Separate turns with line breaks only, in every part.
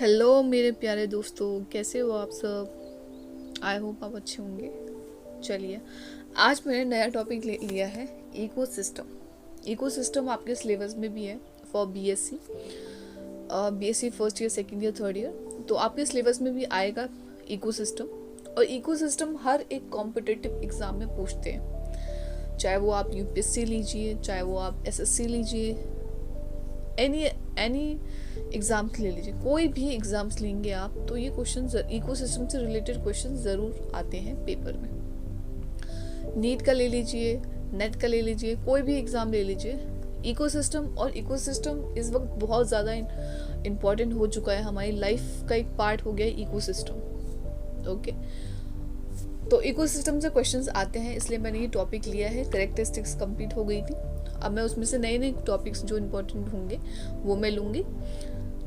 Hello मेरे प्यारे दोस्तों, कैसे हो आप सब। आई होप आप अच्छे होंगे। चलिए, आज मैंने नया टॉपिक लिया है, इकोसिस्टम। इकोसिस्टम आपके सिलेबस में भी है for BSc, BSc first year, second year, third year. तो आपके सिलेबस में भी आएगा इकोसिस्टम। और इकोसिस्टम हर एक कॉम्पिटिटिव एग्ज़ाम में पूछते हैं, चाहे वो आप यूपीएससी लीजिए, चाहे वो आप एसएससी लीजिए, एनी एनी एग्ज़ाम्स ले लीजिए, कोई भी एग्ज़ाम्स लेंगे आप तो ये क्वेश्चन इकोसिस्टम से रिलेटेड क्वेश्चन ज़रूर आते हैं पेपर में। नीट का ले लीजिए, नेट का ले लीजिए, कोई भी एग्ज़ाम ले लीजिए, इकोसिस्टम। और इकोसिस्टम इस वक्त बहुत ज़्यादा इम्पॉर्टेंट हो चुका है, हमारी लाइफ का एक पार्ट हो गया है इकोसिस्टम। ओके, तो इकोसिस्टम से क्वेश्चंस आते हैं, इसलिए मैंने ये टॉपिक लिया है। कैरेक्टरिस्टिक्स कंप्लीट हो गई थी, अब मैं उसमें से नए नए टॉपिक्स जो इम्पोर्टेंट होंगे वो मैं लूँगी।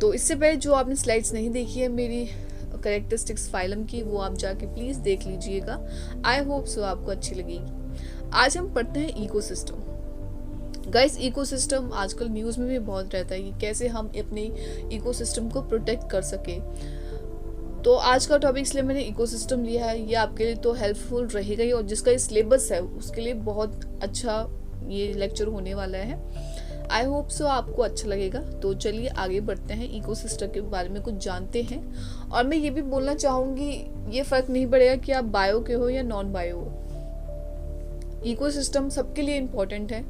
तो इससे पहले जो आपने स्लाइड्स नहीं देखी है मेरी कैरेक्टरिस्टिक्स फाइलम की, वो आप जाके प्लीज़ देख लीजिएगा। आई होप सो आपको अच्छी लगेगी। आज हम पढ़ते हैं इकोसिस्टम। गाइस, इकोसिस्टम आजकल न्यूज़ में भी बहुत रहता है कि कैसे हम अपने इकोसिस्टम को प्रोटेक्ट कर सके। तो आज का टॉपिक इसलिए मैंने इकोसिस्टम लिया है, ये आपके लिए तो हेल्पफुल रहेगा ही, और जिसका सिलेबस है उसके लिए बहुत अच्छा ये लेक्चर होने वाला है। आई होप सो आपको अच्छा लगेगा। तो चलिए आगे बढ़ते हैं, इकोसिस्टम के बारे में कुछ जानते हैं। और मैं ये भी बोलना चाहूँगी, ये फ़र्क नहीं पड़ेगा कि आप बायो के हो या नॉन बायो हो, इकोसिस्टम सबके लिए इम्पोर्टेंट है।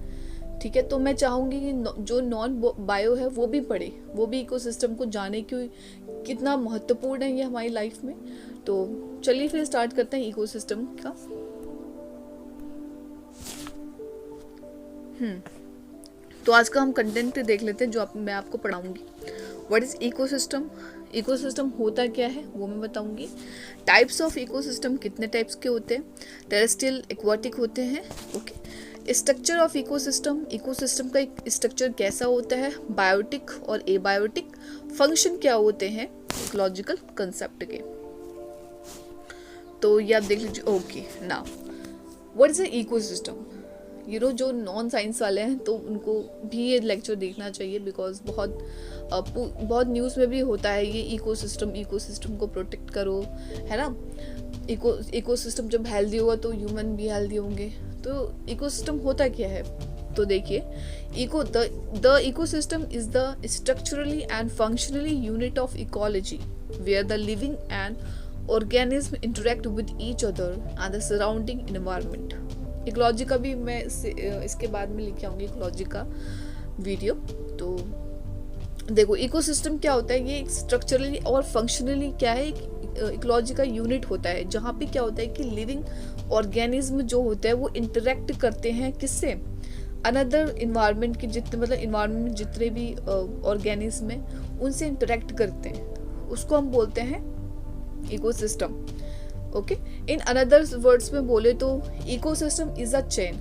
ठीक है, तो मैं चाहूँगी कि जो नॉन बायो है वो भी पढ़े, वो भी इकोसिस्टम को जाने कि कितना महत्वपूर्ण है ये हमारी लाइफ में। तो चलिए फिर स्टार्ट करते हैं इकोसिस्टम का। तो आज का हम कंटेंट देख लेते हैं जो मैं आपको पढ़ाऊंगी। What is ecosystem? इकोसिस्टम होता क्या है वो मैं बताऊंगी। टाइप्स ऑफ इकोसिस्टम, कितने टाइप्स के होते हैं, टेरेस्ट्रियल, एक्वाटिक होते हैं। Okay, structure of ecosystem, ecosystem का एक स्ट्रक्चर कैसा होता है, बायोटिक और एबायोटिक, फंक्शन क्या होते हैं इकोलॉजिकल कंसेप्ट के। तो ये आप देख लीजिए। Okay, now what is a ecosystem. जो नॉन साइंस वाले हैं तो उनको भी ये लेक्चर देखना चाहिए, बिकॉज बहुत न्यूज़ में भी होता है ये इकोसिस्टम को प्रोटेक्ट करो, है ना। इकोसिस्टम जब हेल्दी होगा तो ह्यूमन भी हेल्दी होंगे। तो इकोसिस्टम होता क्या है, तो देखिए, the ecosystem is the structurally and functionally unit of ecology where the living and organism interact with each other and the surrounding environment. Ecology का भी मैं इसके बाद में लेके आऊँगी, इकोलॉजी का वीडियो। तो देखो, इकोसिस्टम क्या होता है, ये स्ट्रक्चरली और फंक्शनली क्या है, इकोलॉजी का यूनिट होता है, जहाँ पे क्या होता है कि लिविंग ऑर्गेनिज्म जो होते हैं वो इंटरेक्ट करते हैं किससे, अनदर इन्वायरमेंट के जितने, मतलब इन्वायरमेंट में जितने भी ऑर्गेनिज्म हैं उनसे इंटरेक्ट करते हैं, उसको हम बोलते हैं ecosystem. Okay, in another words में बोले तो ecosystem is a chain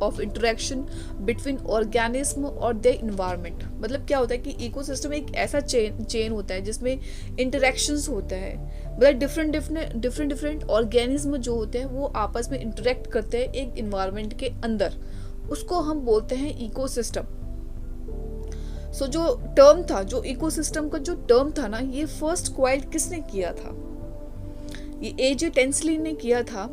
of interaction between organism और देयर इन्वायरमेंट। मतलब क्या होता है कि इकोसिस्टम एक ऐसा चेन होता है जिसमें इंटरेक्शंस होता है, मतलब डिफरेंट ऑर्गेनिज्म जो होते हैं वो आपस में इंटरेक्ट करते हैं एक इन्वायरमेंट के अंदर, उसको हम बोलते हैं इकोसिस्टम। सो जो टर्म था, जो इकोसिस्टम का जो टर्म था ना, ये फर्स्ट क्वाइल्ड किसने किया था, ये A.J. टेंसली ने किया था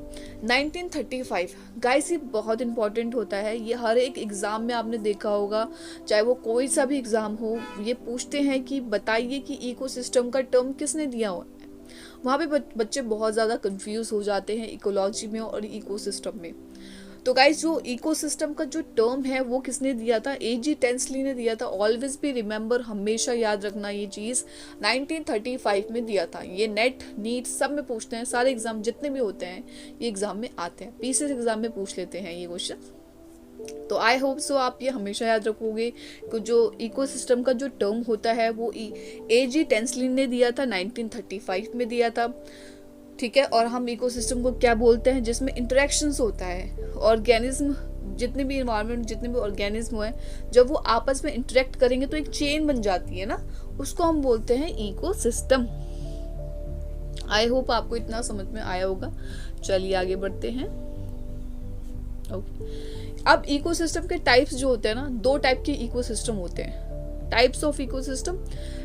1935। गाइस, ये बहुत इंपॉर्टेंट होता है, ये हर एक एग्ज़ाम में आपने देखा होगा, चाहे वो कोई सा भी एग्ज़ाम हो, ये पूछते हैं कि बताइए कि इकोसिस्टम का टर्म किसने दिया हुआ है। वहाँ पे बच्चे बहुत ज़्यादा कंफ्यूज हो जाते हैं इकोलॉजी में और इकोसिस्टम में। तो गाइस, जो इकोसिस्टम का जो टर्म है वो किसने दिया था, A.J. टेंसली ने दिया था। ऑलवेज भी रिमेंबर, हमेशा याद रखना ये चीज़, 1935 में दिया था। ये नेट, नीट सब में पूछते हैं, सारे एग्जाम जितने भी होते हैं ये एग्जाम में आते हैं, पीसीएस एग्जाम में पूछ लेते हैं ये क्वेश्चन। तो आई होप सो आप ये हमेशा याद रखोगे कि जो इकोसिस्टम का जो टर्म होता है वो A.J. टेंसली ने दिया था, 1935 में दिया था। ठीक है, और हम इकोसिस्टम को क्या बोलते हैं, जिसमें इंटरेक्शंस होता है, ऑर्गेनिज्म, जितने भी इन्वायरमेंट, जितने भी ऑर्गेनिज्म है, जब वो आपस में इंटरेक्ट करेंगे तो एक चेन बन जाती है ना, उसको हम बोलते हैं इकोसिस्टम। आई होप आपको इतना समझ में आया होगा। चलिए आगे बढ़ते हैं। ओके, अब इकोसिस्टम के टाइप्स जो होते हैं ना, दो टाइप के इकोसिस्टम होते हैं, टाइप्स ऑफ इकोसिस्टम।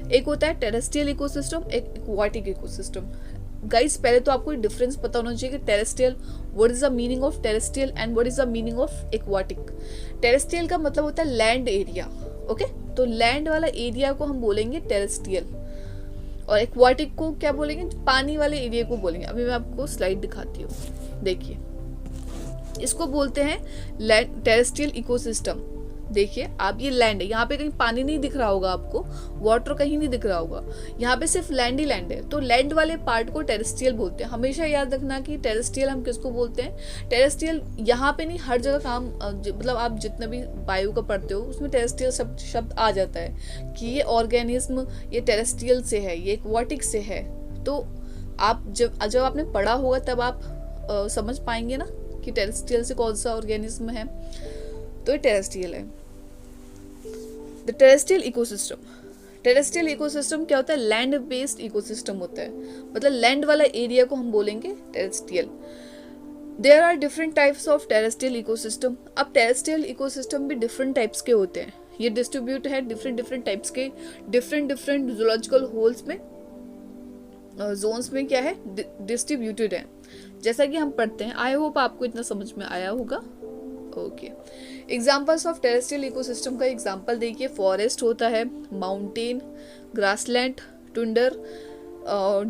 एक होता है टेरेस्ट्रियल इकोसिस्टम, एक एक्वाटिक इकोसिस्टम। गाइस पहले तो आपको डिफरेंस पता होना चाहिए कि terrestrial, what is the meaning of terrestrial and what is the meaning of aquatic. Terrestrial का मतलब होता है लैंड एरिया, ओके, तो लैंड वाला एरिया को हम बोलेंगे टेरेस्ट्रियल, और एक्वाटिक को क्या बोलेंगे, पानी वाले एरिया को बोलेंगे। अभी मैं आपको स्लाइड दिखाती हूँ, देखिए इसको बोलते हैं लैंड टेरेस्ट्रियल इकोसिस्टम। देखिए आप, ये लैंड है, यहाँ पे कहीं पानी नहीं दिख रहा होगा आपको, वाटर कहीं नहीं दिख रहा होगा, यहाँ पे सिर्फ लैंड ही लैंड है, तो लैंड वाले पार्ट को टेरेस्ट्रियल बोलते हैं। हमेशा याद रखना कि टेरेस्ट्रियल हम किसको बोलते हैं। टेरेस्ट्रियल यहाँ पे नहीं, हर जगह काम मतलब आप जितना भी बायो का पढ़ते हो उसमें टेरेस्ट्रियल शब्द आ जाता है कि ये ऑर्गेनिज्म ये टेरेस्ट्रियल से है, ये एक्वाटिक से है। तो आप जब आपने पढ़ा होगा तब आप समझ पाएंगे ना कि टेरेस्ट्रियल से कौन सा ऑर्गेनिज्म है, तो ये टेरेस्ट्रियल है। The terrestrial ecosystem, terrestrial ecosystem क्या होता है, लैंड बेस्ड इकोसिस्टम होता है, मतलब लैंड वाला एरिया को हम बोलेंगे terrestrial. There are different types of terrestrial ecosystem. अब टेरेस्ट्रियल इकोसिस्टम भी डिफरेंट टाइप्स के होते हैं, ये डिस्ट्रीब्यूट है डिफरेंट टाइप्स के, डिफरेंट जूलॉजिकल होल्स में, जोन्स में क्या है, डिस्ट्रीब्यूटेड है, जैसा कि हम पढ़ते हैं। आई होप आपको इतना समझ में आया होगा। Okay, examples of terrestrial ecosystem का एग्जाम्पल देखिए, फॉरेस्ट होता है, माउंटेन, ग्रासलैंड, टुंडर,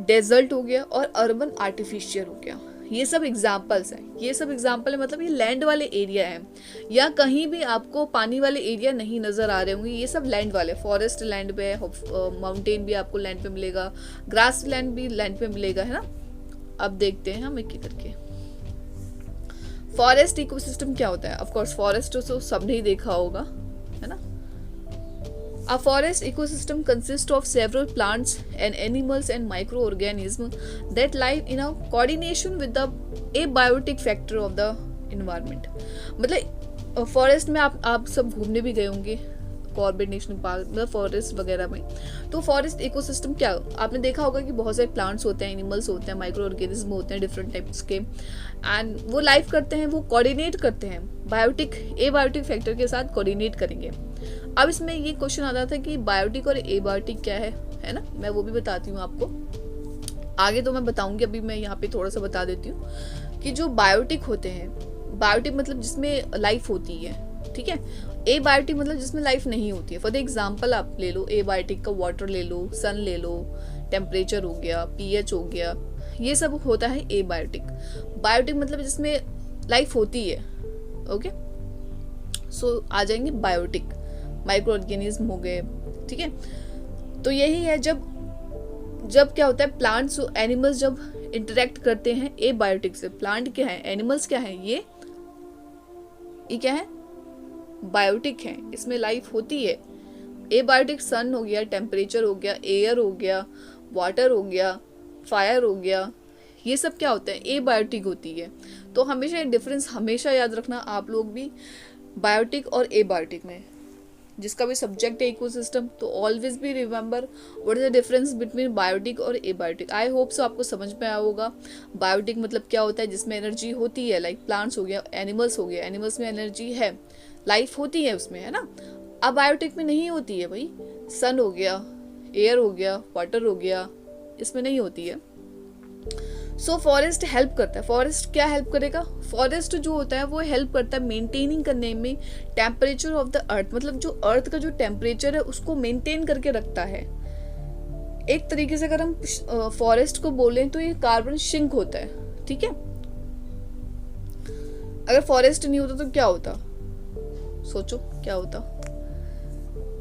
डेजर्ट हो गया, और अर्बन आर्टिफिशियल हो गया। ये सब एग्जाम्पल्स हैं, ये सब एग्जाम्पल है, मतलब ये लैंड वाले एरिया है, या कहीं भी आपको पानी वाले एरिया नहीं नजर आ रहे होंगे, ये सब लैंड वाले, फॉरेस्ट लैंड पे है, माउंटेन भी आपको लैंड पे मिलेगा, ग्रास लैंड भी लैंड पे मिलेगा, है ना। अब देखते हैं हम एक एक करके। फॉरेस्ट इकोसिस्टम क्या होता है, ऑफ कोर्स फॉरेस्ट तो सबने ही देखा होगा, है ना। A forest ecosystem consists of several plants and animals and microorganisms that live in a coordination with the abiotic factor of the environment. मतलब फॉरेस्ट में आप सब घूमने भी गए होंगे, कॉर्बेट नेशनल पार्क, मतलब फॉरेस्ट वगैरह में। तो फॉरेस्ट इकोसिस्टम क्या, आपने देखा होगा कि बहुत सारे प्लांट्स होते हैं, एनिमल्स होते हैं, माइक्रो ऑर्गेनिज्म होते हैं डिफरेंट टाइप्स के, एंड वो लाइव करते हैं, वो कोऑर्डिनेट करते हैं, बायोटिक एबायोटिक फैक्टर के साथ कोऑर्डिनेट करेंगे। अब इसमें ये क्वेश्चन आता था कि बायोटिक और एबायोटिक क्या है ना, मैं वो भी बताती हूँ आपको आगे, तो मैं बताऊंगी, अभी मैं यहाँ पे थोड़ा सा बता देती हूँ कि जो बायोटिक होते हैं, बायोटिक मतलब जिसमें लाइफ होती है, ठीक है। एबायोटिक मतलब जिसमें लाइफ नहीं होती है। फॉर द एग्जाम्पल आप ले लो, एबायोटिक का वाटर ले लो, सन ले लो, टेम्परेचर हो गया, पीएच हो गया, ये सब होता है एबायोटिक। बायोटिक मतलब जिसमें लाइफ होती है, ओके। सो आ जाएंगे बायोटिक, माइक्रो ऑर्गेनिज्म हो गए, ठीक है। तो यही है, जब क्या होता है, प्लांट्स एनिमल्स जब इंटरेक्ट करते हैं एबायोटिक से, प्लांट क्या है, एनिमल्स क्या है, ये क्या है, बायोटिक है, इसमें लाइफ होती है। एबायोटिक सन हो गया, टेम्परेचर हो गया, एयर हो गया, वाटर हो गया, फायर हो गया, ये सब क्या होता है, एबायोटिक होती है। तो हमेशा ये डिफरेंस हमेशा याद रखना आप लोग भी, बायोटिक और एबायोटिक में, जिसका भी सब्जेक्ट है इकोसिस्टम, तो ऑलवेज भी remember what is the difference between biotic और एबायोटिक। आई होप सो आपको समझ में आया होगा। बायोटिक मतलब क्या होता है, जिसमें एनर्जी होती है, लाइक प्लांट्स हो गया, एनिमल्स हो गया, एनिमल्स में एनर्जी है, लाइफ होती है उसमें, है ना। अब बायोटिक में नहीं होती है भाई, सन हो गया, एयर हो गया, वाटर हो गया, इसमें नहीं होती है। सो फॉरेस्ट हेल्प करता है। फॉरेस्ट क्या हेल्प करेगा, फॉरेस्ट जो होता है वो हेल्प करता है मेंटेनिंग करने में टेम्परेचर ऑफ द अर्थ, मतलब जो अर्थ का जो टेम्परेचर है उसको मेंटेन करके रखता है। एक तरीके से अगर हम फॉरेस्ट को बोलें तो ये कार्बन सिंक होता है, ठीक है। अगर फॉरेस्ट नहीं होता तो क्या होता, सोचो क्या होता।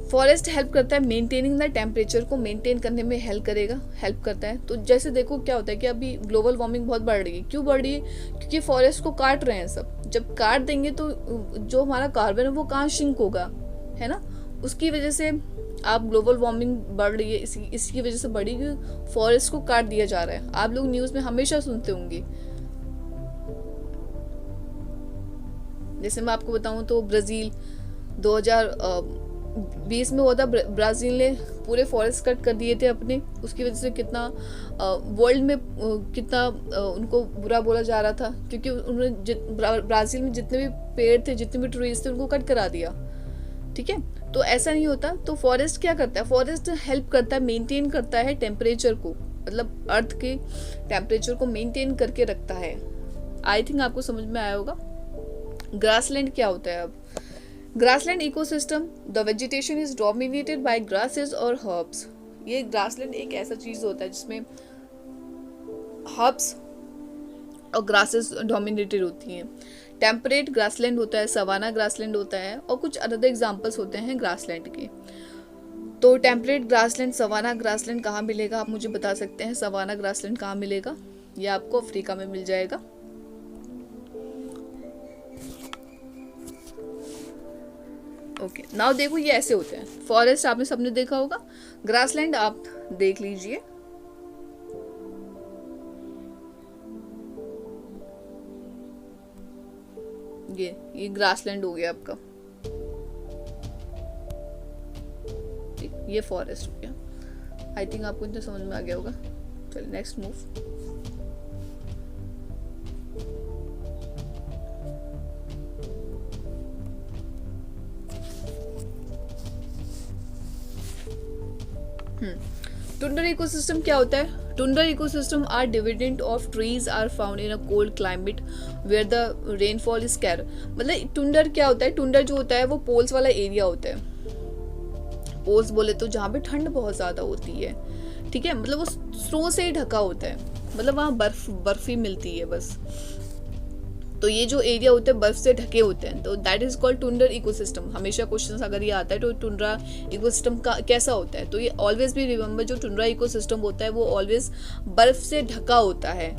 फॉरेस्ट हेल्प करता है मेंटेनिंग द टेम्परेचर को मेंटेन करने में हेल्प करता है। तो जैसे देखो क्या होता है कि अभी ग्लोबल वार्मिंग बहुत बढ़ रही है, क्यों बढ़ रही है, क्योंकि फॉरेस्ट को काट रहे हैं सब। जब काट देंगे तो जो हमारा कार्बन है वो कहाँ सिंक होगा, है ना। उसकी वजह से आप ग्लोबल वार्मिंग बढ़ रही है, इसकी वजह से बढ़ी कि फॉरेस्ट को काट दिया जा रहा है। आप लोग न्यूज में हमेशा सुनते होंगे। जैसे मैं आपको बताऊं तो ब्राजील 2020 में हुआ था, ब्राजील ने पूरे फॉरेस्ट कट कर दिए थे अपने। उसकी वजह से कितना वर्ल्ड में कितना उनको बुरा बोला जा रहा था, क्योंकि उन्होंने ब्राजील में जितने भी पेड़ थे, जितने भी ट्रीज थे, उनको कट करा दिया, ठीक है। तो ऐसा नहीं होता। तो फॉरेस्ट क्या करता है, फॉरेस्ट हेल्प करता है, मेंटेन करता है टेम्परेचर को, मतलब अर्थ के टेम्परेचर को मेंटेन करके रखता है। आई थिंक आपको समझ में आया होगा। ग्रासलैंड क्या होता है अब, grassland ecosystem, the vegetation is dominated by grasses और हर्ब्स। ये ग्रासलैंड एक ऐसा चीज होता है जिसमें हर्ब्स और ग्रासेस डोमिनेटेड होती हैं। टेम्परेट ग्रासलैंड होता है, सवाना ग्रासलैंड होता है, और कुछ अदर एग्जांपल्स होते हैं ग्रासलैंड के। तो टेम्परेट ग्रासलैंड, सवाना ग्रासलैंड कहाँ मिलेगा, आप मुझे बता सकते हैं सवाना ग्रासलैंड कहाँ मिलेगा? ये आपको अफ्रीका में मिल जाएगा। ओके, नाउ देखो ये ऐसे होते हैं। फॉरेस्ट आपने सबने देखा होगा, ग्रासलैंड आप देख लीजिए। ये ग्रासलैंड हो गया आपका, ठीक, ये फॉरेस्ट हो गया। आई थिंक आपको इतना समझ में आ गया होगा। चलिए नेक्स्ट मूव। टुंड्रा इकोसिस्टम क्या होता है? टुंड्रा इकोसिस्टम आर डिविडेंट of trees are found in a cold climate where the rainfall is scarce. मतलब टुंडर क्या होता है, टुंडर जो होता है वो पोल्स वाला एरिया होता है। पोल्स बोले तो जहाँ पे ठंड बहुत ज्यादा होती है, ठीक है, मतलब वो स्नो से ही ढका होता है, मतलब वहाँ बर्फ ही मिलती है बस। तो ये जो एरिया होते हैं बर्फ से ढके होते हैं, तो दैट इज कॉल्ड टुंडर इकोसिस्टम। हमेशा क्वेश्चन अगर ये आता है तो टुंड्रा इकोसिस्टम का कैसा होता है, तो ये ऑलवेज भी रिमेंबर, जो टुंड्रा इकोसिस्टम होता है वो ऑलवेज बर्फ से ढका होता है,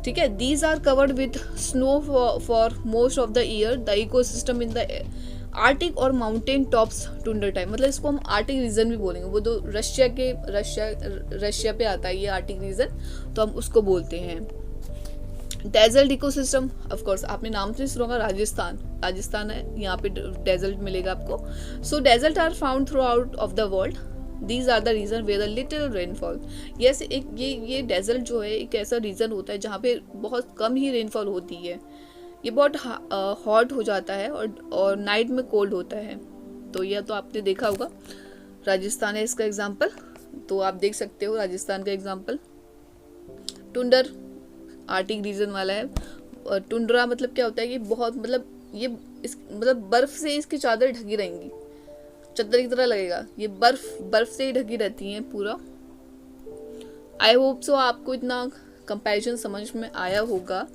ठीक है। These are covered with snow for most of the year. The ecosystem in the arctic और माउंटेन टॉप्स टुंडर टाइम, मतलब इसको हम आर्टिक रीजन भी बोलेंगे। वो तो रशिया पे आता है ये आर्टिक रीजन, तो हम उसको बोलते हैं। डेजर्ट इकोसिस्टम, ऑफ कोर्स आपने नाम से सुना होगा, राजस्थान है, यहाँ पे डेजर्ट मिलेगा आपको। So desert are found throughout of the world. These are the region where the little rainfall. Yes, एक ये डेजर्ट जो है एक ऐसा रीजन होता है जहाँ पे बहुत कम ही रेनफॉल होती है। ये बहुत हॉट हो जाता है और नाइट में कोल्ड होता है। तो यह तो आपने देखा होगा, राजस्थान है इसका एग्जाम्पल, तो आप देख सकते हो राजस्थान का एग्जाम्पल। टुंडर आर्टिक रीजन वाला है, और टुंड्रा मतलब क्या होता है कि बहुत मतलब बर्फ से इसकी चादर ढकी रहेंगी, चद्दर की तरह लगेगा, ये बर्फ से ही ढकी रहती हैं पूरा। आई होप सो आपको इतना कंपैरिजन समझ में आया होगा।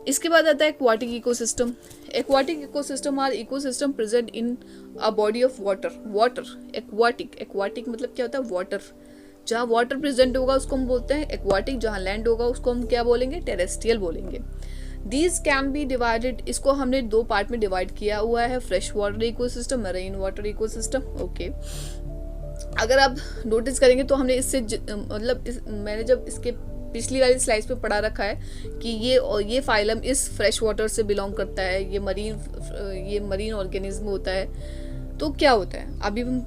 इसके बाद आता है aquatic ecosystem. Aquatic ecosystem are ecosystem present in a body of water. Aquatic मतलब क्या होता है, वाटर। जहाँ वाटर प्रेजेंट होगा उसको हम बोलते हैं एक्वाटिक, जहाँ लैंड होगा उसको हम क्या बोलेंगे, टेरेस्ट्रियल बोलेंगे। दीज कैन बी डिवाइडेड, इसको हमने दो पार्ट में डिवाइड किया हुआ है, fresh water ecosystem, marine water ecosystem. Okay, अगर आप नोटिस करेंगे तो हमने इससे मैंने जब इसके पिछली वाली स्लाइड्स पे पढ़ा रखा है कि ये फाइलम इस फ्रेश वाटर से बिलोंग करता है, ये मरीन ऑर्गेनिज्म होता है। तो क्या होता है अभी मैं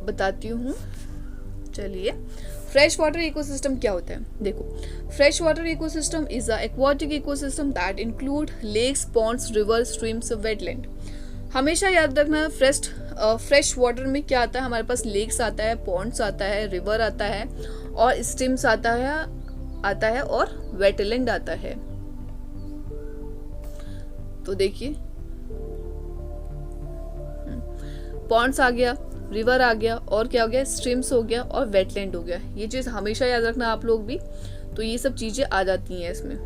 बताती हूँ। चलिए, फ्रेश वाटर इकोसिस्टम क्या होता है, देखो। Fresh water ecosystem is a aquatic ecosystem that include lakes, ponds, river, streams, wetland. हमेशा याद रखना, फ्रेश वाटर में क्या आता है, हमारे पास लेक्स आता है, पॉन्ड्स आता है, रिवर आता है, और स्ट्रीम्स आता है और वेटलैंड आता है। तो देखिए, पॉन्ड्स आ गया, रिवर आ गया, और क्या हो गया, स्ट्रीम्स हो गया, और वेटलैंड हो गया। ये चीज हमेशा याद रखना आप लोग भी, तो ये सब चीजें आ जाती हैं इसमें।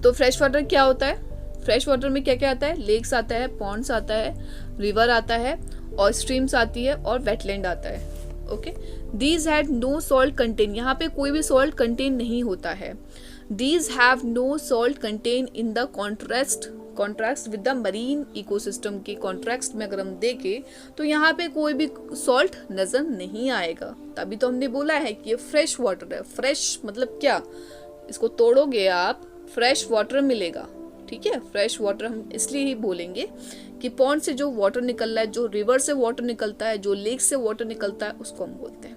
तो फ्रेश वाटर क्या होता है, फ्रेश वाटर में क्या क्या आता है, लेक्स आता है, पॉन्ड्स आता है, रिवर आता है, और स्ट्रीम्स आती है, और वेटलैंड आता है। Okay, these had no salt content, यहाँ पे कोई भी सॉल्ट कंटेन नहीं होता है। These have no salt content in the contrast with the marine ecosystem के कॉन्ट्रास्ट में अगर हम देखें तो यहाँ पे कोई भी सॉल्ट नजर नहीं आएगा। तभी तो हमने बोला है कि ये फ्रेश वाटर है। फ्रेश मतलब क्या, इसको तोड़ोगे आप फ्रेश वाटर मिलेगा, ठीक है। फ्रेश वाटर हम इसलिए ही बोलेंगे कि पॉन्ड से जो वाटर निकल रहा है, जो रिवर से वाटर निकलता है, जो लेक से वाटर निकलता है, उसको हम बोलते हैं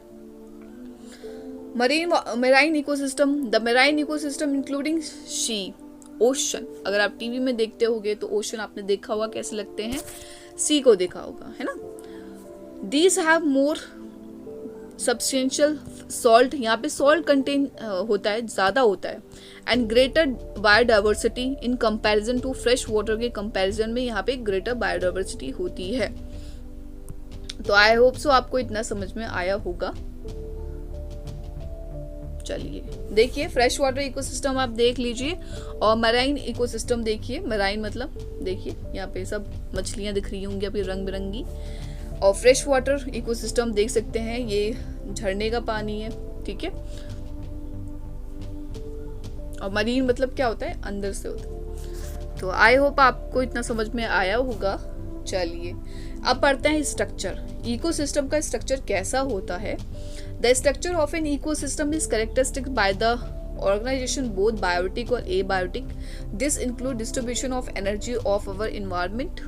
marine ecosystem. The marine ecosystem including sea, ocean, अगर आप टीवी में देखते होगे तो ओशन आपने देखा होगा कैसे लगते हैं, सी को देखा होगा, है ना। These have more substantial salt, यहाँ पे सॉल्ट कंटेन होता है, ज़्यादा होता है, and greater biodiversity in comparison to fresh water के कंपैरिजन में यहाँ पे ग्रेटर बायोडाइवर्सिटी होती है। तो आई होप सो आपको इतना समझ में आया होगा। चलिए देखिए, फ्रेश वाटर इकोसिस्टम आप देख लीजिए और मराइन इकोसिस्टम देखिए। मराइन मतलब देखिए यहाँ पे सब मछलियाँ दिख रही होंगी अभी रंग बिरंगी, और फ्रेश वाटर इकोसिस्टम देख सकते हैं, ये झरने का पानी है, ठीक है। और मरीन मतलब क्या होता है, अंदर से होता है। तो आई होप आपको इतना समझ में आया होगा। चलिए अब पढ़ते हैं स्ट्रक्चर, इकोसिस्टम का स्ट्रक्चर कैसा होता है। The structure of an ecosystem is characteristic by the organization both biotic और abiotic. This include distribution of energy of our environment.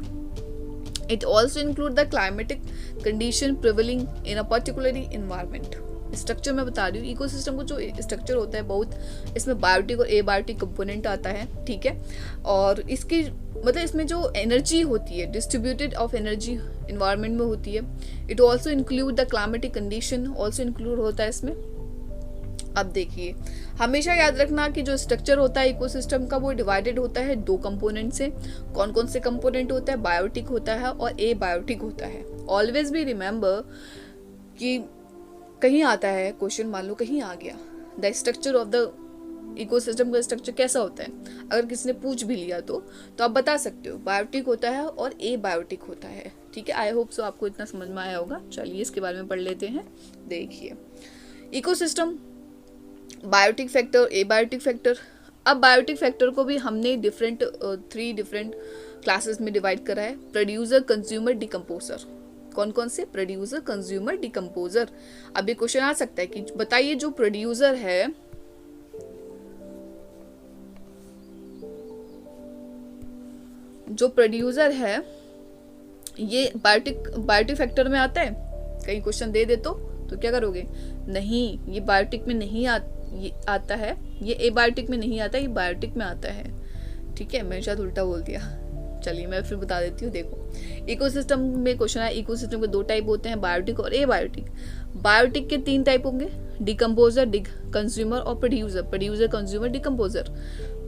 It also include the climatic condition prevailing in a particular environment. Structure मैं बता रही हूँ, ecosystem को जो structure होता है बहुत, इसमें बायोटिक और एबायोटिक कंपोनेंट आता है, ठीक है। और इसकी मतलब इसमें जो एनर्जी होती है, डिस्ट्रीब्यूटेड ऑफ एनर्जी इन्वायरमेंट में होती है। It also include the climatic condition, also include होता है इसमें। अब देखिए, हमेशा याद रखना कि जो स्ट्रक्चर होता है इकोसिस्टम का वो डिवाइडेड होता है दो कंपोनेंट से। कौन कौन से कंपोनेंट होता है, बायोटिक होता है और एबायोटिक होता है। ऑलवेज भी रिमेंबर कि कहीं आता है क्वेश्चन, मान लो कहीं आ गया, the structure of the ecosystem का स्ट्रक्चर कैसा होता है, अगर किसी ने पूछ भी लिया तो आप बता सकते हो बायोटिक होता है और एबायोटिक होता है, ठीक है। आई होप सो आपको इतना समझ में आया होगा। चलिए इसके बारे में पढ़ लेते हैं। देखिए ecosystem, biotic factor, abiotic factor. अब बायोटिक फैक्टर को भी हमने थ्री डिफरेंट क्लासेस में डिवाइड करा है। Producer, consumer, decomposer. कौन कौन से, प्रोड्यूसर, कंज्यूमर, डिकम्पोजर। अब ये क्वेश्चन आ सकता है कि बताइए जो प्रोड्यूसर है, जो प्रोड्यूसर है ये बायोटिक फैक्टर में आता है। कहीं क्वेश्चन दे दे तो क्या करोगे, नहीं ये बायोटिक में नहीं आता है, ये एबायोटिक में नहीं आता, ये बायोटिक में आता है, ठीक है। मैंने शायद उल्टा बोल दिया, चलिए मैं फिर बता देती हूँ। देखो इकोसिस्टम में क्वेश्चन है, इकोसिस्टम के दो टाइप होते हैं, बायोटिक और एबायोटिक। बायोटिक के 3 टाइप होंगे, डिकम्पोजर, कंज्यूमर और प्रोड्यूसर। Producer, consumer, decomposer.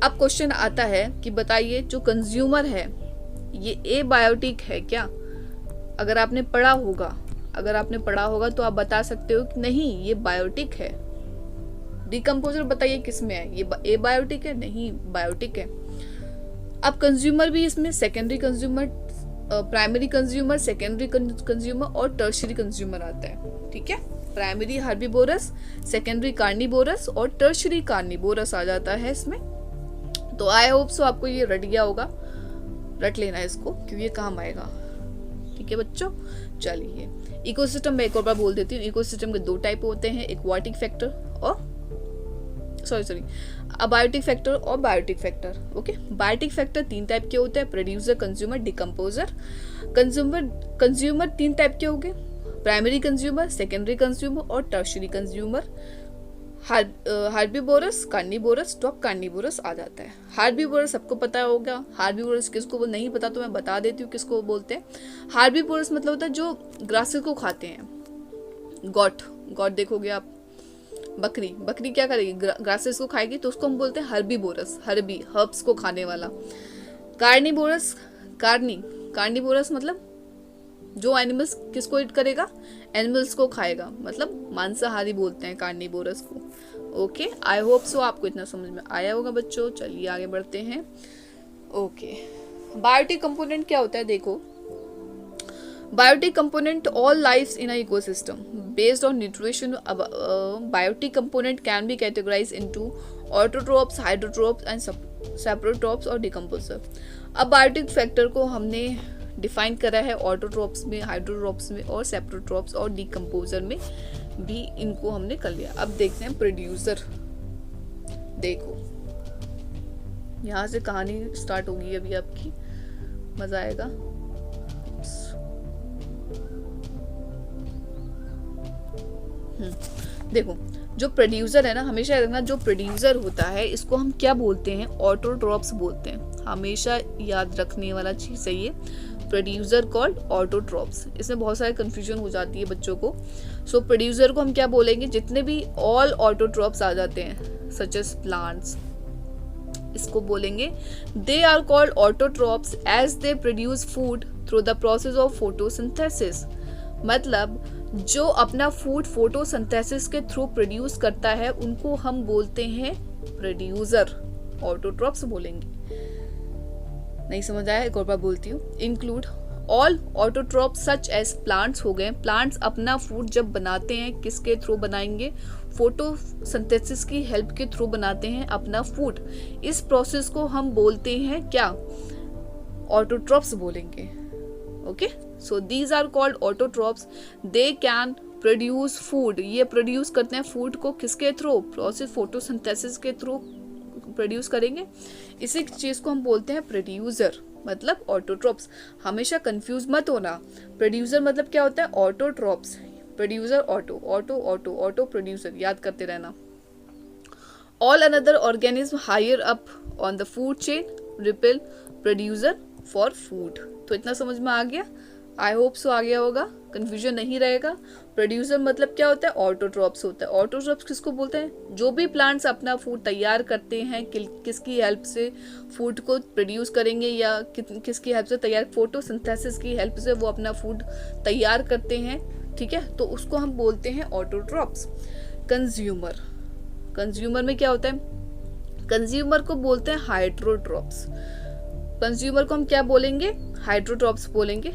अब क्वेश्चन आता है कि बताइए जो कंज्यूमर है ये एबायोटिक है क्या। अगर आपने पढ़ा होगा तो आप बता सकते हो कि नहीं ये बायोटिक है। डिकम्पोजर बताइए किस में है, ये एबायोटिक है, नहीं बायोटिक है। अब कंज्यूमर भी इसमें secondary consumer, primary consumer, secondary consumer और टर्शियरी कंज्यूमर आता है, ठीक है। प्राइमरी हर्बीवोरस, सेकेंडरी कार्निवोरस और टर्शियरी कार्निवोरस आ जाता है इसमें। तो आई होप सो आपको ये रट गया होगा, रट लेना है इसको क्योंकि ये काम आएगा, ठीक है बच्चों। चलिए इकोसिस्टम में एक और बार बोल देती हूँ, इकोसिस्टम के 2 टाइप होते हैं, एक्वाटिक फैक्टर और अबायोटिक फैक्टर और biotic factor, okay. Biotic factor 3 type के होते हैं, producer, consumer, decomposer. Consumer 3 type के होंगे, प्राइमरी कंज्यूमर, सेकेंडरी कंज्यूमर और tertiary consumer. Herbivorous, carnivorous, top carnivorous आ जाता है। हार्बीवोरस सबको पता होगा, हार्बीवोरस किसको नहीं पता तो मैं बता देती हूँ किसको बोलते हैं। हार्बीवोरस मतलब होता है जो ग्रासेस को खाते हैं। गॉट देखोगे आप, बकरी क्या करेगी, ग्रासेस को खाएगी, तो उसको हम बोलते हैं हर्बीवोरस, हर्ब्स को खाने वाला। कार्निवोरस मतलब जो एनिमल्स किसको ईट करेगा, एनिमल्स को खाएगा, मतलब मांसाहारी बोलते हैं कार्निवोरस को, ओके। आई होप सो आपको इतना समझ में आया होगा बच्चों। चलिए आगे बढ़ते हैं, ओके। बायोटिक कंपोनेंट क्या होता है, देखो biotic component all lives in a ecosystem based on nutrition. Biotic component can be categorized into autotrophs, heterotrophs and saprotrophs और decomposer. अब बायोटिक फैक्टर को हमने डिफाइन करा है ऑटोट्रोप्स में, हाइड्रोट्रोप्स में और सेप्रोट्रोप्स और डिकम्पोजर में भी इनको हमने कर लिया। अब देखते हैं प्रोड्यूसर। देखो यहाँ से कहानी स्टार्ट होगी अभी आपकी, मजा आएगा। देखो जो प्रोड्यूसर है ना, हमेशा याद रखना, जो प्रोड्यूसर होता है इसको हम क्या बोलते हैं, ऑटोट्रॉप्स बोलते हैं। हमेशा याद रखने वाला चीज़ है ये, प्रोड्यूसर कॉल्ड ऑटोट्रॉप्स। इसमें बहुत सारे कंफ्यूजन हो जाती है बच्चों को। सो प्रोड्यूसर को हम क्या बोलेंगे, जितने भी ऑल ऑटोट्रॉप्स आ जाते हैं सच एज प्लांट्स, इसको बोलेंगे they are called autotrophs as they produce food through the process of photosynthesis. मतलब जो अपना फूड फोटोसिंथेसिस के थ्रू प्रोड्यूस करता है उनको हम बोलते हैं प्रोड्यूसर, ऑटोट्रॉप्स बोलेंगे। नहीं समझ आया, एक और बार बोलती हूँ। Include all autotrophs such as plants हो गए। प्लांट्स अपना फूड जब बनाते हैं किसके थ्रू बनाएंगे, फोटोसिंथेसिस की हेल्प के थ्रू बनाते हैं अपना फूड। इस प्रोसेस को हम बोलते हैं क्या, ऑटोट्रॉप्स बोलेंगे। Okay, so these are called autotrophs. They can produce food, ये प्रोड्यूस करते हैं फूड को किसके थ्रू, प्रोसेस फोटोसिंथेसिस के थ्रू प्रोड्यूस करेंगे। इसी चीज को हम बोलते हैं प्रोड्यूसर, मतलब ऑटोट्रॉप्स। हमेशा कंफ्यूज मत होना, प्रोड्यूसर मतलब क्या होता है, autotrophs. Producer auto, auto auto, auto producer, याद करते रहना। All another organism higher up on the food chain repel producer for food. तो इतना समझ में आ गया, आई होप सो आ गया होगा, कंफ्यूजन नहीं रहेगा। प्रोड्यूसर मतलब क्या होता है, ऑटोट्रॉप्स होता है। ऑटोट्रॉप्स किसको बोलते हैं, जो भी प्लांट्स अपना फूड तैयार करते हैं, किसकी हेल्प से फूड को प्रोड्यूस करेंगे या किसकी हेल्प से तैयार, फोटोसिंथेसिस की हेल्प से वो अपना फूड तैयार करते हैं, ठीक है, तो उसको हम बोलते हैं ऑटोट्रॉप्स। कंज्यूमर, कंज्यूमर में क्या होता है, कंज्यूमर को बोलते हैं हाइड्रोट्रॉप्स। कंज्यूमर को हम क्या बोलेंगे, हाइड्रोट्रॉप्स बोलेंगे,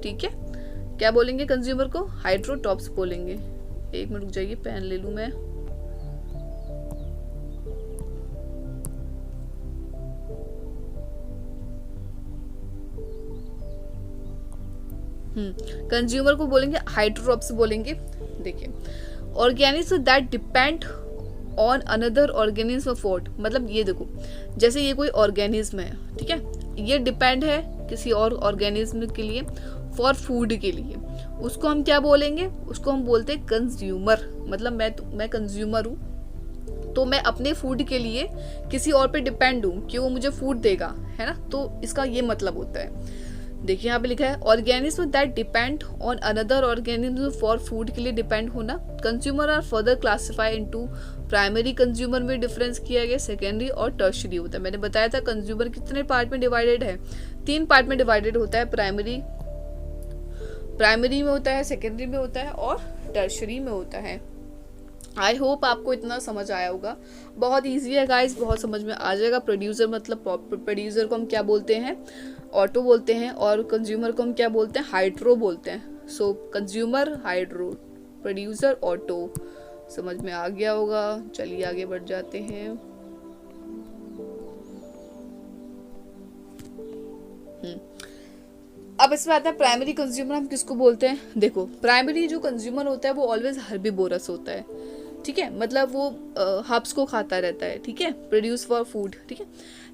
ठीक है। क्या बोलेंगे कंज्यूमर को, हाइड्रोट्रॉप्स बोलेंगे। एक मिनट रुक जाइए, पेन ले लूं मैं। कंज्यूमर को बोलेंगे हाइड्रोट्रॉप्स बोलेंगे। देखिए, organism that depend on another organism food, मतलब ये देखो, जैसे ये कोई ऑर्गेनिज्म है, ठीक है, ये डिपेंड है किसी और ऑर्गेनिज्म के लिए फॉर फूड के लिए, उसको हम क्या बोलेंगे, उसको हम बोलते हैं कंज्यूमर। मतलब मैं कंज्यूमर हूँ, तो मैं अपने फूड के लिए किसी और पे डिपेंड हूँ कि वो मुझे फूड देगा, है ना, तो इसका ये मतलब होता है। देखिए यहाँ पे लिखा है organism that depend on another organism for food के लिए डिपेंड होना। Consumer are further classify into primary, consumer में डिफरेंस किया गया, सेकेंडरी और टर्शरी होता है। मैंने बताया था कंज्यूमर कितने पार्ट में डिवाइडेड है, 3 पार्ट में डिवाइडेड होता है। प्राइमरी में होता है, सेकेंडरी में होता है और टर्शरी में होता है। आई होप आपको इतना समझ आया होगा। बहुत ईजी है गाइस, बहुत समझ में आ जाएगा। प्रोड्यूसर मतलब प्रोड्यूसर को हम क्या बोलते हैं, ऑटो बोलते हैं, और कंज्यूमर को हम क्या बोलते हैं, हाइड्रो बोलते हैं। सो कंज्यूमर हाइड्रो, प्रोड्यूसर ऑटो, समझ में आ गया होगा। चलिए आगे बढ़ जाते हैं। अब इसमें आता है प्राइमरी कंज्यूमर हम किसको बोलते हैं। देखो, प्राइमरी जो कंज्यूमर होता है वो ऑलवेज हर्बीवोरस होता है, ठीक है, मतलब वो हर्ब्स को खाता रहता है, ठीक है, प्रोड्यूस फॉर फूड, ठीक है।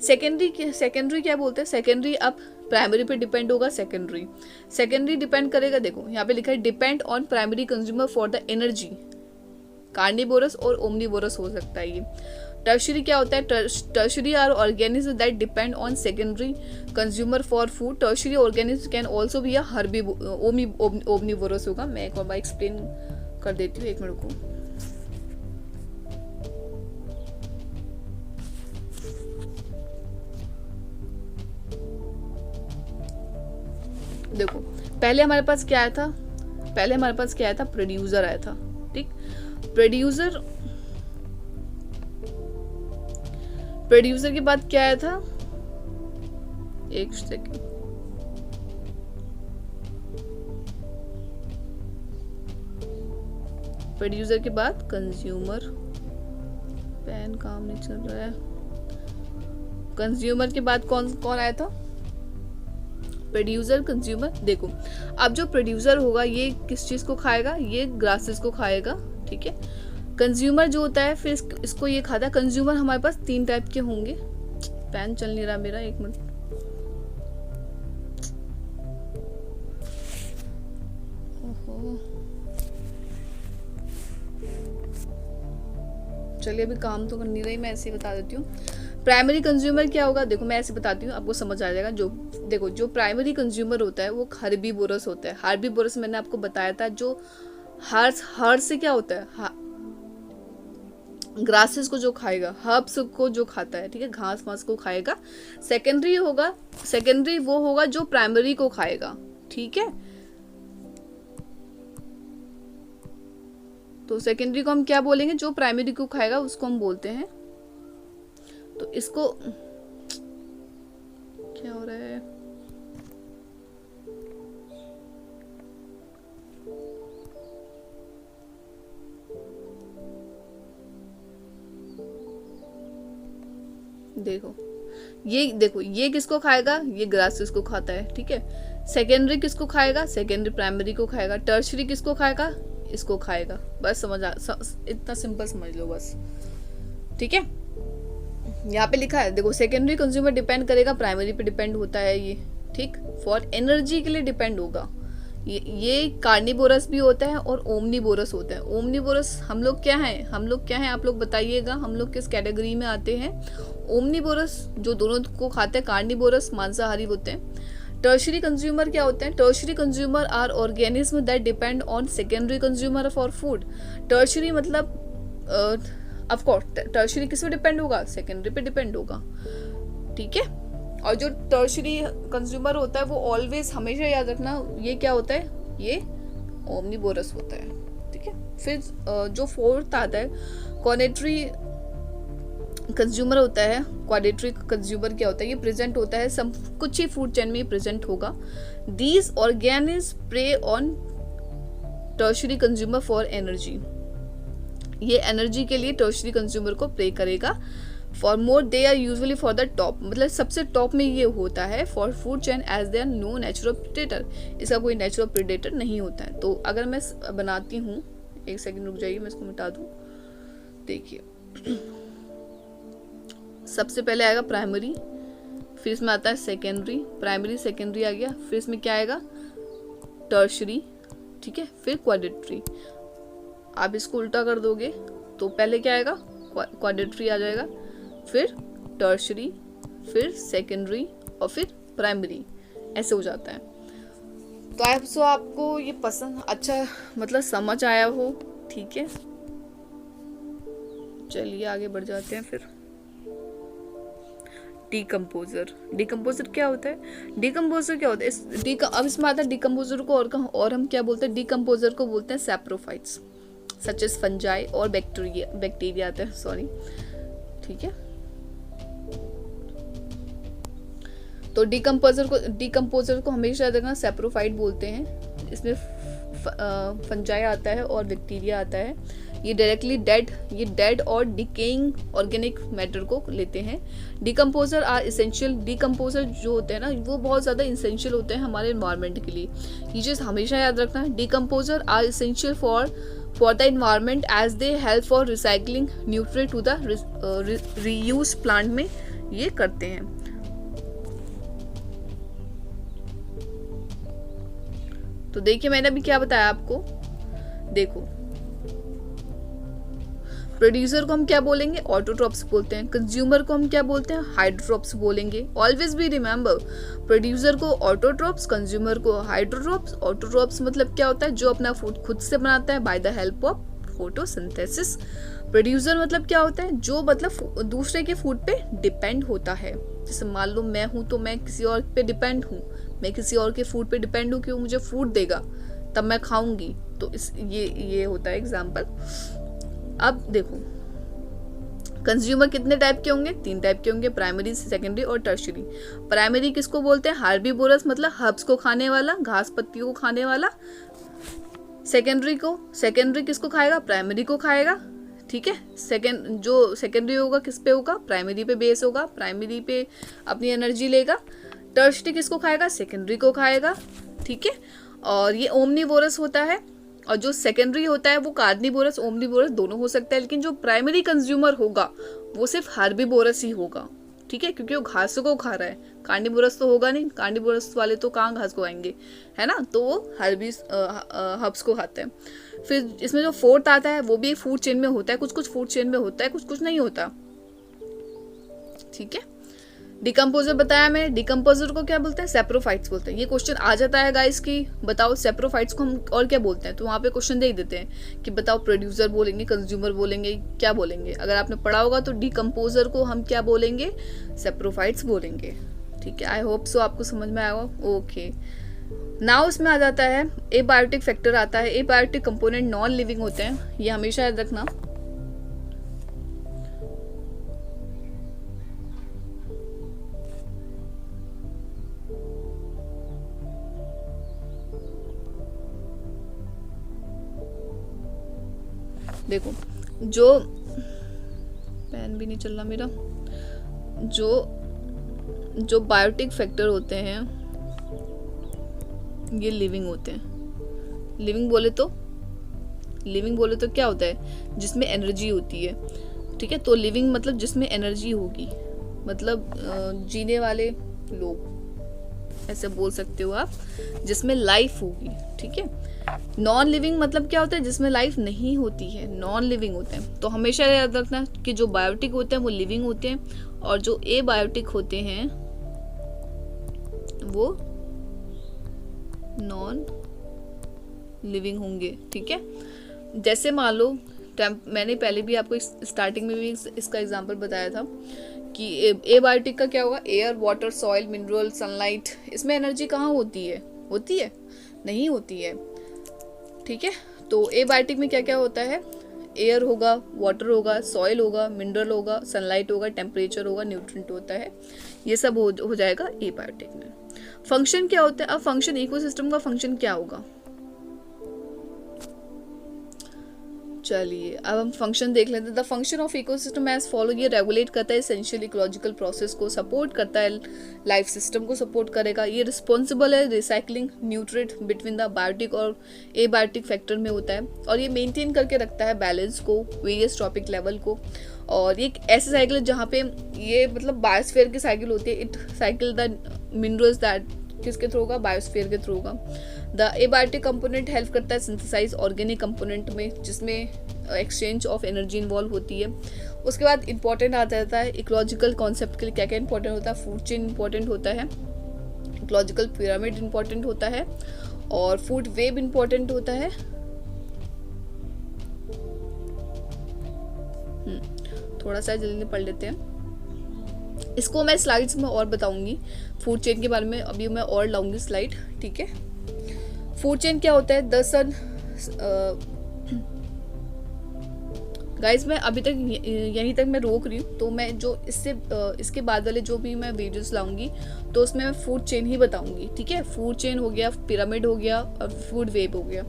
सेकेंडरी क्या बोलते हैं, सेकेंडरी अब प्राइमरी पे डिपेंड होगा। सेकेंडरी डिपेंड करेगा, देखो यहाँ पे लिखा है depend on primary consumer for the energy, carnivorous और ओमनिवोरस हो सकता है ये। टर्शरी क्या होता है, tertiary are organism that depend on secondary consumer for food. Tertiary organism can also be omnivorous होगा। मैं एक और बार एक्सप्लेन कर देती हूँ, एक मिनट को। देखो, पहले हमारे पास क्या आया था, प्रोड्यूसर आया था, ठीक। प्रोड्यूसर के बाद क्या आया था, एक सेकेंड, प्रोड्यूसर के बाद कंज्यूमर, पेन काम नहीं चल रहा है। कंज्यूमर के बाद कौन आया था, प्रोड्यूसर, कंज्यूमर। देखो, अब जो प्रोड्यूसर होगा ये किस चीज को खाएगा, ये ग्रासेस को खाएगा, ठीक है। कंज्यूमर जो होता है फिर इसको ये खाता है। कंज्यूमर हमारे पास 3 टाइप के होंगे। पेन चल नहीं रहा मेरा, एक मिनट। ओहो, चलिए अभी काम तो कर नहीं रही, मैं ऐसे ही बता देती हूँ। प्राइमरी कंज्यूमर क्या होगा, देखो मैं ऐसे बताती हूँ, आपको समझ आ जाएगा। जो देखो जो प्राइमरी कंज्यूमर होता है वो हर्बीवोरस होता है। हर्बीवोरस मैंने आपको बताया था, जो हर्ब से क्या होता है, ग्रासेस को जो खाएगा, हर्ब्स को जो खाता है, ठीक है, घास वास को खाएगा। सेकेंडरी होगा, सेकेंडरी वो होगा जो प्राइमरी को खाएगा, ठीक है। तो सेकेंडरी को हम क्या बोलेंगे, जो प्राइमरी को खाएगा उसको हम बोलते हैं। तो इसको क्या हो रहा है, देखो ये किसको खाएगा, ये ग्रासेस को खाता है, ठीक है। सेकेंडरी किसको खाएगा, सेकेंडरी प्राइमरी को खाएगा। टर्शरी किसको खाएगा, इसको खाएगा। बस इतना सिंपल समझ लो बस, ठीक है। यहाँ पे लिखा है, देखो सेकेंडरी कंज्यूमर डिपेंड करेगा, प्राइमरी पे डिपेंड होता है ये, ठीक। फॉर एनर्जी के लिए डिपेंड होगा। ये कार्निवोरस भी होता है और ओमनीवोरस होता है। ओमनीवोरस हम लोग क्या हैं आप लोग बताइएगा, हम लोग किस कैटेगरी में आते हैं। ओमनीवोरस जो दोनों को खाते हैं, कार्निवोरस मांसाहारी होते हैं। टर्शरी कंज्यूमर क्या होते हैं, tertiary consumer are organism that depend on secondary consumer for food. Tertiary मतलब ऑफ कोर्स टर्शरी किस पे डिपेंड होगा, सेकेंडरी पे डिपेंड होगा, ठीक है। और जो टर्शरी कंज्यूमर होता है वो ऑलवेज हमेशा याद रखना, ये क्या होता है, ये ओमनीवोरस होता है, ठीक है। फिर जो फोर्थ आता है क्वाड्रेटरी कंज्यूमर होता है। क्वाड्रेटरी कंज्यूमर क्या होता है, ये प्रेजेंट होता है कुछ ही फूड चेन में प्रेजेंट होगा। These organism prey on tertiary consumer for energy. ये एनर्जी के लिए टर्शरी कंज्यूमर को प्रे करेगा। Furthermore they are usually for the top, मतलब सबसे टॉप में ये होता है for food chain as they are no natural predator. इसका कोई नेचुरल प्रेडेटर नहीं होता है। तो अगर मैं बनाती हूँ, एक सेकंड रुक जाइए, मैं इसको मिटा दूँ। देखिए सबसे पहले आएगा प्राइमरी, फिर इसमें आता है सेकेंडरी, प्राइमरी सेकेंडरी आ गया, फिर इसमें क्या आएगा, टर्शरी, ठीक है, फिर क्वाड्रेटरी। आप इसको उल्टा कर दोगे तो पहले क्या आएगा, क्वाड्रेटरी आ जाएगा, फिर टर्शरी, फिर सेकेंडरी और फिर प्राइमरी, ऐसे हो जाता है। तो आपको ये पसंद अच्छा मतलब समझ आया हो, ठीक है। चलिए आगे बढ़ जाते हैं। फिर डिकम्पोजर क्या होता है, अब इसमें आता है डिकम्पोजर को, और हम क्या बोलते हैं, डिकम्पोजर को बोलते हैं सैप्रोफाइट्स सच एज फंजाई और बैक्टीरिया आते हैं, सॉरी, ठीक है। तो डिकम्पोजर को हमेशा देखना सैप्रोफाइट बोलते हैं। इसमें फंजाई आता है और बैक्टीरिया आता है। ये डायरेक्टली डेड और डिकेइंग ऑर्गेनिक मैटर को लेते हैं। डिकम्पोजर आर इसेंशियल, डिकम्पोजर जो होते हैं ना वो बहुत ज़्यादा इसेंशियल होते हैं हमारे एनवायरनमेंट के लिए। ये चीज़ हमेशा याद रखना है, decomposer are essential for the environment as they help for recycling nutrient to the reuse plant में ये करते हैं। तो देखिए मैंने अभी क्या बताया आपको, देखो प्रोड्यूसर को हम क्या बोलेंगे, ऑटोट्रॉप्स बोलते हैं। कंज्यूमर को हम क्या बोलते हैं, हाइड्रोट्रॉप्स बोलेंगे। ऑलवेज बी रिमेंबर, प्रोड्यूसर को ऑटोट्रॉप्स, कंज्यूमर को हाइड्रोट्रॉप्स। ऑटोट्रॉप्स मतलब क्या होता है, जो अपना फूड खुद से बनाता है by the help of photosynthesis. Producer मतलब क्या होता है, जो मतलब दूसरे के फूड पे डिपेंड होता है। जैसे मान लो मैं हूँ तो मैं किसी और पे डिपेंड हूँ, मैं किसी और के फूड पे डिपेंड हूँ कि वो मुझे फूड देगा तब मैं खाऊंगी। तो ये होता है एग्जाम्पल। अब देखो कंज्यूमर कितने टाइप के होंगे, 3 टाइप के होंगे, प्राइमरी, सेकेंडरी और टर्शरी। प्राइमरी किसको बोलते हैं, हार्बीवोरस मतलब हर्ब्स को खाने वाला, घास पत्तियों को खाने वाला। सेकेंडरी किसको खाएगा, प्राइमरी को खाएगा, ठीक है। जो सेकेंडरी होगा किस पे होगा, प्राइमरी पे बेस होगा, प्राइमरी पे अपनी एनर्जी लेगा। टर्शरी किसको खाएगा, सेकेंडरी को खाएगा, ठीक है। और ये ओमनीवोरस होता है, और जो सेकेंडरी होता है वो कार्निवोरस ओमनीवोरस दोनों हो सकता है, लेकिन जो प्राइमरी कंज्यूमर होगा वो सिर्फ हार्बीवोरस ही होगा, ठीक है, क्योंकि वो घास को खा रहा है। कार्निवोरस तो होगा नहीं, कार्निवोरस वाले तो कहाँ घास को खाएंगे, है ना, तो वो हर्ब्स को खाते हैं। फिर इसमें जो फोर्थ आता है वो भी फूड चेन में होता है, कुछ कुछ फूड चेन में होता है, कुछ कुछ नहीं होता, ठीक है। डिकम्पोजर बताया मैं, डिकम्पोजर को क्या बोलते हैं, सेप्रोफाइट्स बोलते हैं। ये क्वेश्चन आ जाता है गाइस कि बताओ सेप्रोफाइट्स को हम और क्या बोलते हैं, तो वहाँ पे क्वेश्चन दे ही देते हैं कि बताओ प्रोड्यूसर बोलेंगे, कंज्यूमर बोलेंगे, क्या बोलेंगे। अगर आपने पढ़ा होगा तो डिकम्पोजर को हम क्या बोलेंगे, सेप्रोफाइट्स बोलेंगे, ठीक है। आई होप सो आपको समझ में आएगा। ओके, नाउ इसमें आ जाता है एबायोटिक फैक्टर आता है। एबायोटिक कंपोनेंट नॉन लिविंग होते हैं, ये हमेशा याद रखना। देखो, जो पेन भी नहीं चल रहा मेरा, जो बायोटिक फैक्टर होते हैं ये लिविंग होते हैं। लिविंग बोले तो क्या होता है, जिसमें एनर्जी होती है, ठीक है। तो लिविंग मतलब जिसमें एनर्जी होगी, मतलब जीने वाले लोग, ऐसे बोल सकते हो आप, जिसमें लाइफ होगी, ठीक है। नॉन लिविंग मतलब क्या होता है, जिसमें लाइफ नहीं होती है, नॉन लिविंग होते हैं। तो हमेशा याद रखना कि जो बायोटिक होते हैं वो लिविंग होते हैं, और जो एबायोटिक होते हैं वो नॉन लिविंग होंगे, ठीक है। जैसे मान लो, मैंने पहले भी आपको स्टार्टिंग में भी इसका एग्जांपल बताया था कि एबायोटिक का क्या होगा, air, water, soil, mineral, sunlight. इसमें एनर्जी कहाँ होती है, नहीं होती है, ठीक है। तो एबायोटिक में क्या क्या होता है, एयर होगा, वाटर होगा, सॉइल होगा, मिनरल होगा, सनलाइट होगा, टेम्परेचर होगा, न्यूट्रिएंट होता है, ये सब हो जाएगा एबायोटिक में। फंक्शन क्या होता है, अब फंक्शन, इकोसिस्टम का फंक्शन क्या होगा, चलिए अब हम फंक्शन देख लेते हैं। The function of ecosystem as follow, ये रेगुलेट करता है एसेंशियल इकोलॉजिकल प्रोसेस को, सपोर्ट करता है लाइफ सिस्टम को, सपोर्ट करेगा। ये रिस्पॉन्सिबल है recycling nutrient between the biotic और एबायोटिक फैक्टर में होता है, और ये मेंटेन करके रखता है बैलेंस को, वेरियस ट्रॉपिक लेवल को। और ये एक ऐसे साइकिल है जहाँ पे ये मतलब बायोस्फीयर की साइकिल होती है। It cycle the minerals that किसके थ्रू होगा, बायोस्फीयर के थ्रू होगा। द एबायोटिक कंपोनेंट हेल्प करता है सिंथेसाइज ऑर्गेनिक कंपोनेंट में, जिसमें एक्सचेंज ऑफ एनर्जी इन्वॉल्व होती है। उसके बाद इंपॉर्टेंट आ जाता है इकोलॉजिकल कॉन्सेप्ट के लिए क्या क्या इंपॉर्टेंट होता है, फूड चेन इंपॉर्टेंट होता है, इकोलॉजिकल पिरामिड इंपॉर्टेंट होता है, और फूड वेब इंपॉर्टेंट होता है। थोड़ा सा जल्दी पढ़ लेते हैं इसको, मैं स्लाइड्स में और बताऊंगी फूड चेन के बारे में, अभी मैं और लाऊंगी स्लाइड, ठीक है। फूड चेन क्या होता है, द सन, गाइज मैं अभी तक यहीं तक मैं रोक रही हूँ, तो मैं जो इसके बाद वाले जो भी मैं वीडियोस लाऊंगी तो उसमें मैं फूड चेन ही बताऊंगी, ठीक है। फूड चेन हो गया, पिरामिड हो गया, और फूड वेब हो गया,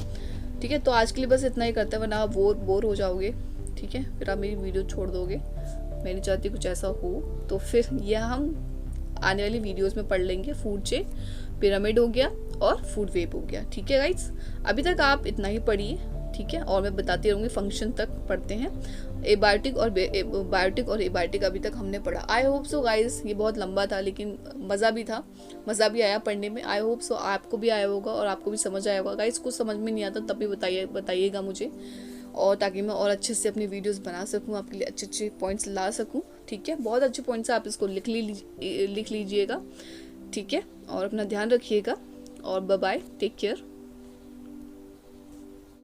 ठीक है। तो आज के लिए बस इतना ही करते हैं, वरना आप बोर हो जाओगे, ठीक है, फिर आप मेरी वीडियो छोड़ दोगे। मैं नहीं चाहती कुछ ऐसा हो, तो फिर यह हम आने वाली वीडियोस में पढ़ लेंगे। फूड चेन, पिरामिड हो गया और फूड वेब हो गया, ठीक है गाइज। अभी तक आप इतना ही पढ़िए, ठीक है, और मैं बताती रहूँगी, फंक्शन तक पढ़ते हैं। बायोटिक और एबायोटिक अभी तक हमने पढ़ा। आई होप सो गाइज, ये बहुत लंबा था लेकिन मज़ा भी आया पढ़ने में। आई होप सो आपको भी आया होगा और आपको भी समझ आया होगा। गाइज कुछ समझ में नहीं आता तब भी बताइएगा मुझे, और ताकि मैं और अच्छे से अपनी वीडियोस बना सकूं, आपके लिए अच्छे पॉइंट्स ला सकूं, ठीक है। बहुत अच्छे पॉइंट्स आप इसको लिख लीजिएगा, ठीक है, और अपना ध्यान रखिएगा, और बाय बाय, टेक केयर।